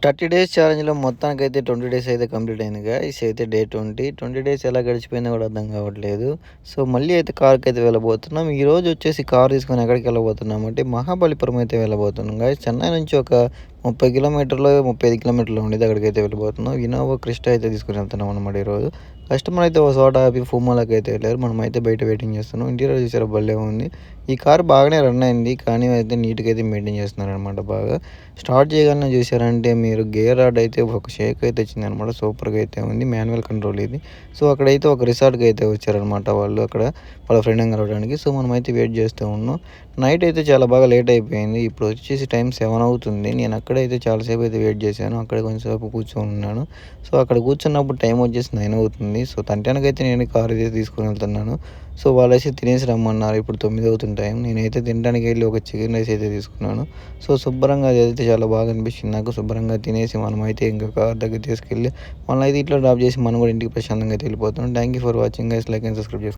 30 days ఛాలెంజ్‌లో మొత్తానికైతే 20 days అయితే complete అయింది గాయ్స్. అయితే డే 20. 20 డేస్ ఎలా గడిచిపోయిందో కూడా అర్థం కావట్లేదు. సో, మళ్ళీ అయితే కార్‌కైతే వెళ్ళబోతున్నాం. ఈరోజు వచ్చేసి కార్ తీసుకొని ఎక్కడికెళ్ళబోతున్నామంటే మహాబలిపురం అయితే వెళ్ళబోతున్నాం గాయ్స్. చెన్నై నుంచి ఒక 30 కిలోమీటర్లు, 35 కిలోమీటర్లు ఉండేది. అక్కడికైతే వెళ్ళిపోతున్నాం. ఇన్నోవా క్రిస్టా అయితే తీసుకొని వెళ్తున్నాం అన్నమాట ఈరోజు. కస్టమర్ అయితే ఒక చోట ఆపి ఫూమాలోకి అయితే వెళ్ళారు. మనమైతే బయట వెయిటింగ్ చేస్తున్నాం. ఇంటీరియర్ చూసారా భలే ఉంది. ఈ కార్ బాగానే రన్ అయింది. కానీ అయితే నీట్‌గా అయితే మెయింటైన్ చేస్తున్నారనమాట బాగా. స్టార్ట్ చేయగానే చూసారంటే మీరు గేర్ రాడ్ అయితే ఒక షేక్ అయితే వచ్చిందనమాట. సూపర్‌గా అయితే ఉంది. మాన్యువల్ కంట్రోల్ ఇది. సో, అక్కడైతే ఒక రిసార్ట్‌కి అయితే వచ్చారనమాట వాళ్ళు అక్కడ వాళ్ళ ఫ్రెండ్‌ని కలవడానికి. సో, మనమైతే వెయిట్ చేస్తూ ఉన్నాం. నైట్ అయితే చాలా బాగా లేట్ అయిపోయింది. ఇప్పుడు వచ్చేసి టైం 7 అవుతుంది. నేను అక్కడైతే చాలా సేపు అయితే వెయిట్ చేశాను. అక్కడే కొంచెం సేపు కూర్చొని ఉన్నాను. సో, అక్కడ కూర్చున్నప్పుడు టైం వచ్చేసి 9 అవుతుంది. సో, తంటానికైతే నేను కార్ అయితే తీసుకొని వెళ్తున్నాను. సో, వాళ్ళైతే తినేసి రమ్మన్నారు. ఇప్పుడు 9 అవుతుంది టైం. నేనైతే తినడానికి వెళ్ళి ఒక చికెన్ రైస్ అయితే తీసుకున్నాను. సో, శుభ్రంగా అదైతే చాలా బాగా అనిపించింది నాకు. శుభ్రంగా తినేసి మనమైతే ఇంకా కార్ దగ్గరికి తీసుకెళ్ళి మనల్ని అయితే ఇంట్లో డ్రాప్ చేసి మనం కూడా ఇంటికి ప్రశాంతంగా అయితే వెళ్ళిపోతున్నాం. Thank you for watching guys. Like and subscribe చేసుకోండి.